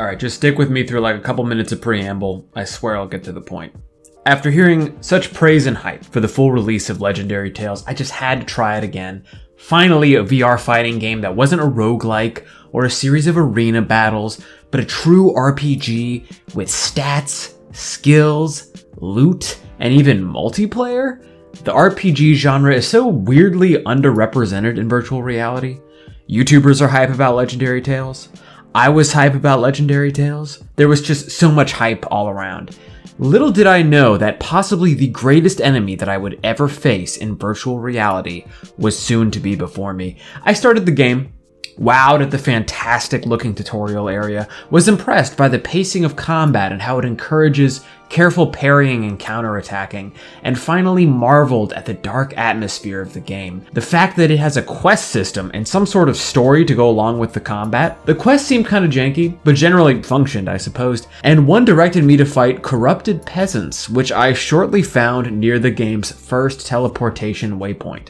Alright, just stick with me through like a couple minutes of preamble. I swear I'll get to the point. After hearing such praise and hype for the full release of Legendary Tales, I just had to try it again. Finally, a VR fighting game that wasn't a roguelike or a series of arena battles, but a true RPG with stats, skills, loot, and even multiplayer? The RPG genre is so weirdly underrepresented in virtual reality. YouTubers are hype about Legendary Tales. I was hype about Legendary Tales. There was just so much hype all around. Little did I know that possibly the greatest enemy that I would ever face in virtual reality was soon to be before me. I started the game, wowed at the fantastic looking tutorial area, was impressed by the pacing of combat and how it encourages careful parrying and counterattacking, and finally marveled at the dark atmosphere of the game. The fact that it has a quest system and some sort of story to go along with the combat. The quests seemed kind of janky, but generally functioned, I supposed, and one directed me to fight corrupted peasants, which I shortly found near the game's first teleportation waypoint.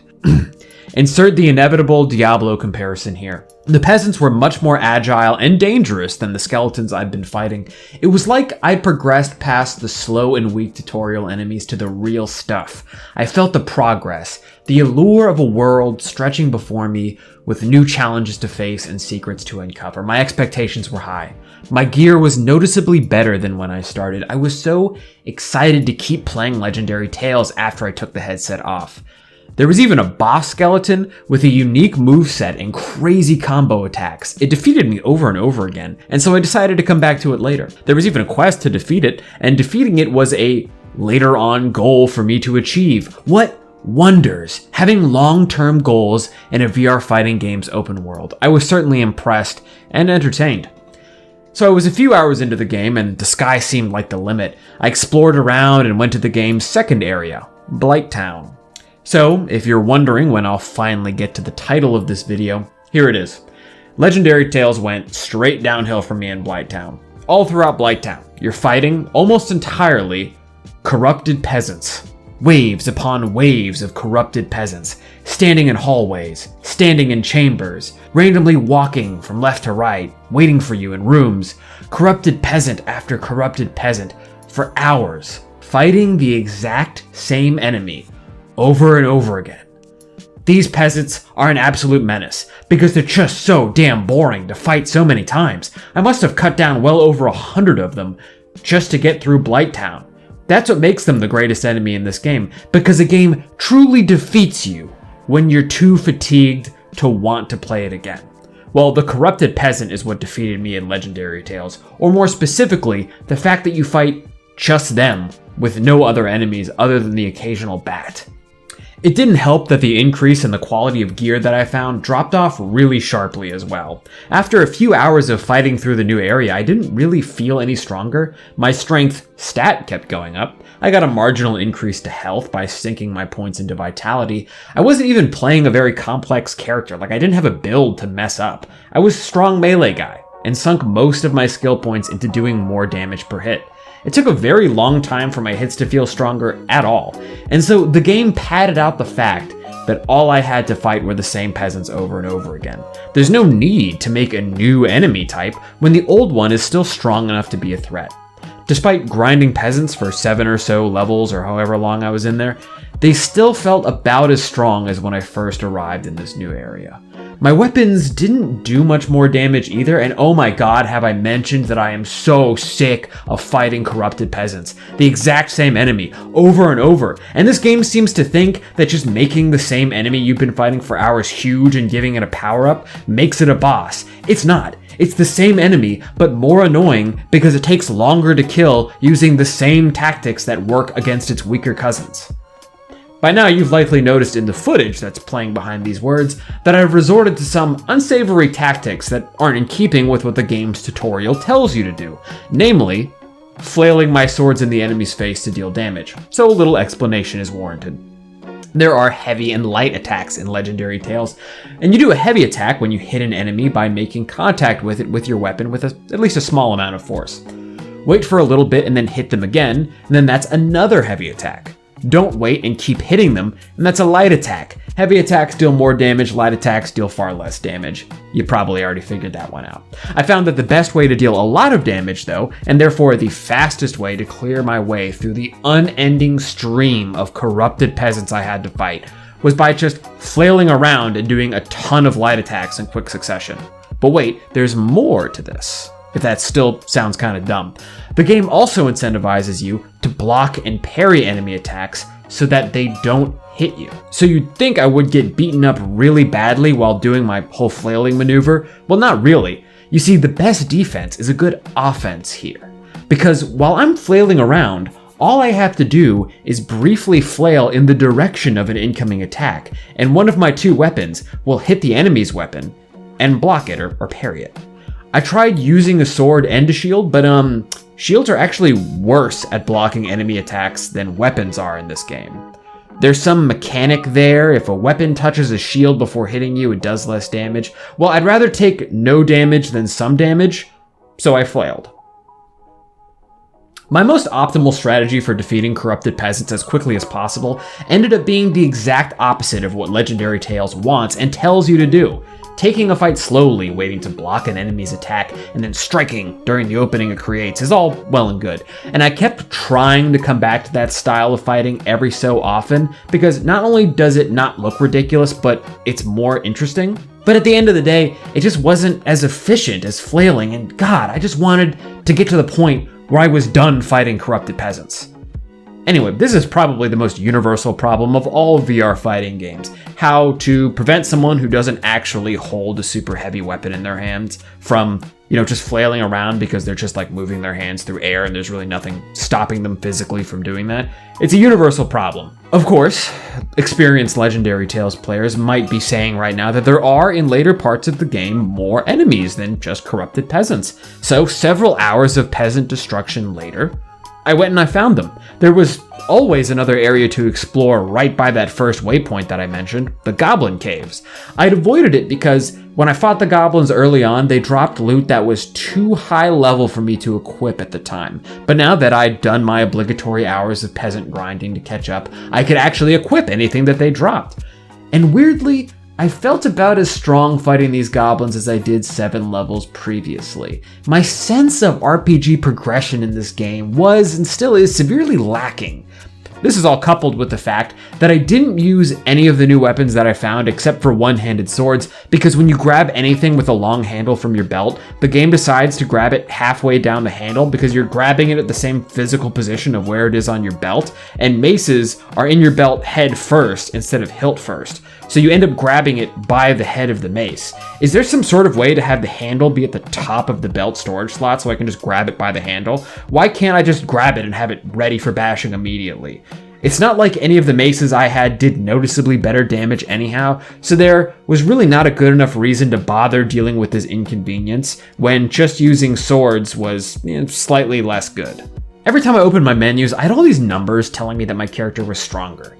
Insert the inevitable Diablo comparison here. The peasants were much more agile and dangerous than the skeletons I'd been fighting. It was like I'd progressed past the slow and weak tutorial enemies to the real stuff. I felt the progress, the allure of a world stretching before me with new challenges to face and secrets to uncover. My expectations were high. My gear was noticeably better than when I started. I was so excited to keep playing Legendary Tales after I took the headset off. There was even a boss skeleton with a unique moveset and crazy combo attacks. It defeated me over and over again, and so I decided to come back to it later. There was even a quest to defeat it, and defeating it was a later on goal for me to achieve. What wonders, having long-term goals in a VR fighting game's open world. I was certainly impressed and entertained. So I was a few hours into the game, and the sky seemed like the limit. I explored around and went to the game's second area, Blighttown. So, if you're wondering when I'll finally get to the title of this video, here it is. Legendary Tales went straight downhill for me in Blighttown. All throughout Blighttown, you're fighting almost entirely corrupted peasants. Waves upon waves of corrupted peasants, standing in hallways, standing in chambers, randomly walking from left to right, waiting for you in rooms. Corrupted peasant after corrupted peasant, for hours, fighting the exact same enemy over and over again. These peasants are an absolute menace, because they're just so damn boring to fight so many times. I must have cut down well over 100 of them just to get through Blighttown. That's what makes them the greatest enemy in this game, because the game truly defeats you when you're too fatigued to want to play it again. Well, the corrupted peasant is what defeated me in Legendary Tales, or more specifically, the fact that you fight just them with no other enemies other than the occasional bat. It didn't help that the increase in the quality of gear that I found dropped off really sharply as well. After a few hours of fighting through the new area, I didn't really feel any stronger. My strength stat kept going up. I got a marginal increase to health by sinking my points into vitality. I wasn't even playing a very complex character, like I didn't have a build to mess up. I was a strong melee guy, and sunk most of my skill points into doing more damage per hit. It took a very long time for my hits to feel stronger at all, and so the game padded out the fact that all I had to fight were the same peasants over and over again. There's no need to make a new enemy type when the old one is still strong enough to be a threat. Despite grinding peasants for 7 or so levels or however long I was in there, they still felt about as strong as when I first arrived in this new area. My weapons didn't do much more damage either, and oh my god, have I mentioned that I am so sick of fighting corrupted peasants. The exact same enemy, over and over. And this game seems to think that just making the same enemy you've been fighting for hours huge and giving it a power-up makes it a boss. It's not. It's the same enemy, but more annoying because it takes longer to kill using the same tactics that work against its weaker cousins. By now, you've likely noticed in the footage that's playing behind these words that I've resorted to some unsavory tactics that aren't in keeping with what the game's tutorial tells you to do, namely, flailing my swords in the enemy's face to deal damage, so a little explanation is warranted. There are heavy and light attacks in Legendary Tales, and you do a heavy attack when you hit an enemy by making contact with it with your weapon with at least a small amount of force. Wait for a little bit and then hit them again, and then that's another heavy attack. don't wait and keep hitting them, and that's a light attack. Heavy attacks deal more damage, light attacks deal far less damage. You probably already figured that one out. I found that the best way to deal a lot of damage though, and therefore the fastest way to clear my way through the unending stream of corrupted peasants I had to fight, was by just flailing around and doing a ton of light attacks in quick succession. But wait, there's more to this. If that still sounds kind of dumb. The game also incentivizes you to block and parry enemy attacks so that they don't hit you. So you'd think I would get beaten up really badly while doing my whole flailing maneuver. Well, not really. You see, the best defense is a good offense here. Because while I'm flailing around, all I have to do is briefly flail in the direction of an incoming attack, and one of my two weapons will hit the enemy's weapon and block it or parry it. I tried using a sword and a shield, but shields are actually worse at blocking enemy attacks than weapons are in this game. There's some mechanic there. If a weapon touches a shield before hitting you, it does less damage. Well, I'd rather take no damage than some damage, so I flailed. My most optimal strategy for defeating corrupted peasants as quickly as possible ended up being the exact opposite of what Legendary Tales wants and tells you to do. Taking a fight slowly, waiting to block an enemy's attack, and then striking during the opening it creates is all well and good. And I kept trying to come back to that style of fighting every so often, because not only does it not look ridiculous, but it's more interesting. But at the end of the day, it just wasn't as efficient as flailing, and God, I just wanted to get to the point where I was done fighting corrupted peasants. Anyway, this is probably the most universal problem of all VR fighting games. How to prevent someone who doesn't actually hold a super heavy weapon in their hands from, just flailing around because they're just like moving their hands through air and there's really nothing stopping them physically from doing that. It's a universal problem. Of course, experienced Legendary Tales players might be saying right now that there are, in later parts of the game, more enemies than just corrupted peasants. So several hours of peasant destruction later, I went and I found them. There was always another area to explore right by that first waypoint that I mentioned, the Goblin Caves. I'd avoided it because when I fought the goblins early on, they dropped loot that was too high level for me to equip at the time. But now that I'd done my obligatory hours of peasant grinding to catch up, I could actually equip anything that they dropped. And weirdly, I felt about as strong fighting these goblins as I did 7 levels previously. My sense of RPG progression in this game was and still is severely lacking. This is all coupled with the fact that I didn't use any of the new weapons that I found except for one-handed swords, because when you grab anything with a long handle from your belt, the game decides to grab it halfway down the handle because you're grabbing it at the same physical position of where it is on your belt, and maces are in your belt head first instead of hilt first. So you end up grabbing it by the head of the mace. Is there some sort of way to have the handle be at the top of the belt storage slot so I can just grab it by the handle? Why can't I just grab it and have it ready for bashing immediately? It's not like any of the maces I had did noticeably better damage anyhow, so there was really not a good enough reason to bother dealing with this inconvenience when just using swords was slightly less good. Every time I opened my menus, I had all these numbers telling me that my character was stronger,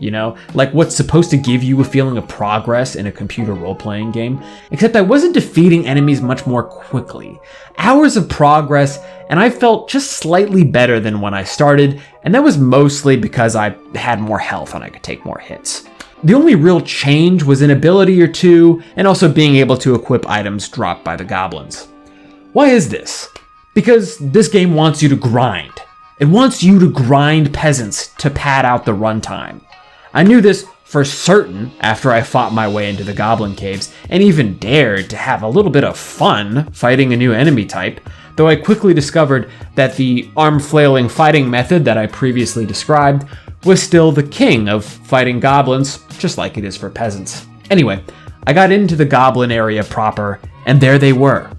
like what's supposed to give you a feeling of progress in a computer role-playing game, except I wasn't defeating enemies much more quickly. Hours of progress, and I felt just slightly better than when I started, and that was mostly because I had more health and I could take more hits. The only real change was an ability or two, and also being able to equip items dropped by the goblins. Why is this? Because this game wants you to grind. It wants you to grind peasants to pad out the runtime. I knew this for certain after I fought my way into the Goblin Caves, and even dared to have a little bit of fun fighting a new enemy type, though I quickly discovered that the arm-flailing fighting method that I previously described was still the king of fighting goblins, just like it is for peasants. Anyway, I got into the goblin area proper, and there they were,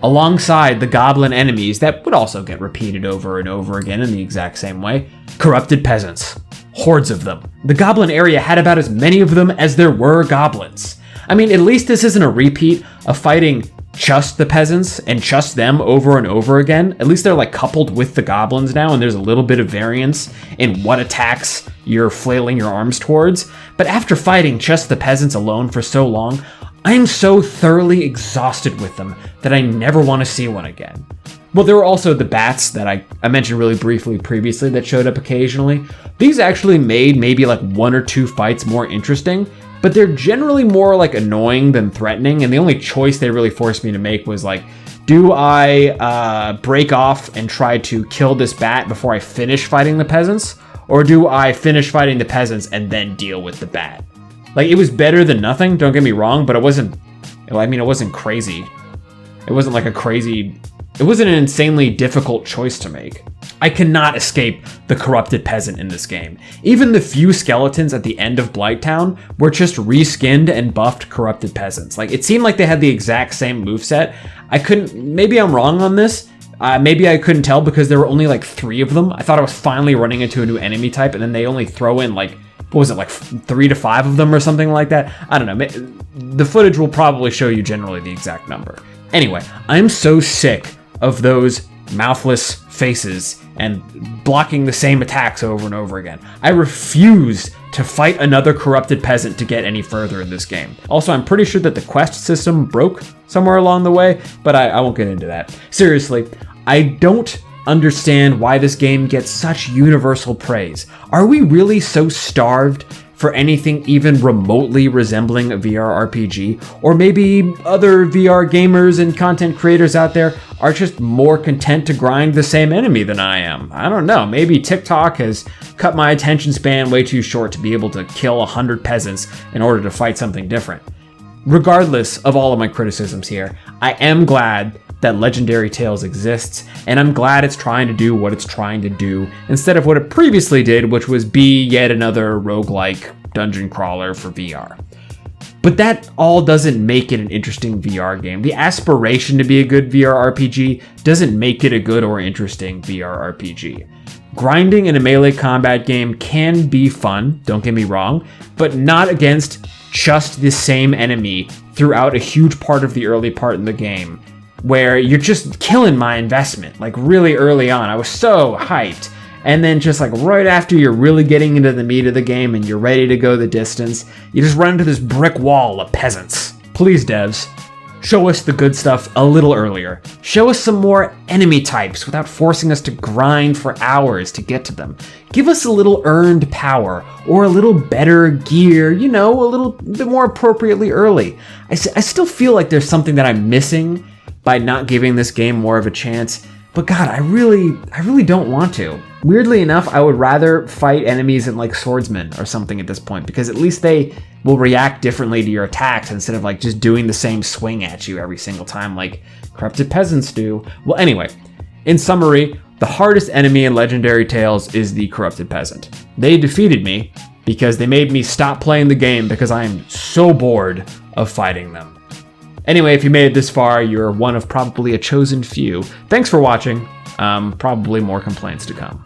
alongside the goblin enemies that would also get repeated over and over again in the exact same way. Corrupted peasants. Hordes of them. The goblin area had about as many of them as there were goblins. I mean, at least this isn't a repeat of fighting just the peasants and just them over and over again. At least they're like coupled with the goblins now, and there's a little bit of variance in what attacks you're flailing your arms towards. But after fighting just the peasants alone for so long, I am so thoroughly exhausted with them that I never want to see one again. Well, there were also the bats that I mentioned really briefly previously that showed up occasionally. These actually made maybe like 1 or 2 fights more interesting, but they're generally more like annoying than threatening, and the only choice they really forced me to make was like, do I break off and try to kill this bat before I finish fighting the peasants? Or do I finish fighting the peasants and then deal with the bat? Like, it was better than nothing, don't get me wrong, but it wasn't crazy. It wasn't like it wasn't an insanely difficult choice to make. I cannot escape the corrupted peasant in this game. Even the few skeletons at the end of Blighttown were just reskinned and buffed corrupted peasants. Like, it seemed like they had the exact same moveset. Maybe I'm wrong on this. Maybe I couldn't tell because there were only like 3 of them. I thought I was finally running into a new enemy type, and then they only throw in like, what was it, like 3 to 5 of them or something like that? I don't know. The footage will probably show you generally the exact number. Anyway, I'm so sick of those mouthless faces and blocking the same attacks over and over again. I refuse to fight another corrupted peasant to get any further in this game. Also, I'm pretty sure that the quest system broke somewhere along the way, but I won't get into that. Seriously, I don't understand why this game gets such universal praise. Are we really so starved for anything even remotely resembling a VR RPG? Or maybe other VR gamers and content creators out there are just more content to grind the same enemy than I am. I don't know, maybe TikTok has cut my attention span way too short to be able to kill 100 peasants in order to fight something different. Regardless of all of my criticisms here, I am glad that Legendary Tales exists, and I'm glad it's trying to do what it's trying to do instead of what it previously did, which was be yet another roguelike dungeon crawler for VR. But that all doesn't make it an interesting VR game. The aspiration to be a good VR RPG doesn't make it a good or interesting VR RPG. Grinding in a melee combat game can be fun, don't get me wrong, but not against just the same enemy throughout a huge part of the early part in the game, where you're just killing my investment. Like, really early on, I was so hyped. And then just like right after you're really getting into the meat of the game and you're ready to go the distance, you just run into this brick wall of peasants. Please, devs, show us the good stuff a little earlier. Show us some more enemy types without forcing us to grind for hours to get to them. Give us a little earned power or a little better gear, a little bit more appropriately early. I still feel like there's something that I'm missing by not giving this game more of a chance. But God, I really don't want to. Weirdly enough, I would rather fight enemies in like swordsmen or something at this point, because at least they will react differently to your attacks instead of like just doing the same swing at you every single time like corrupted peasants do. Well, anyway, in summary, the hardest enemy in Legendary Tales is the corrupted peasant. They defeated me because they made me stop playing the game because I am so bored of fighting them. Anyway, if you made it this far, you're one of probably a chosen few. Thanks for watching. Probably more complaints to come.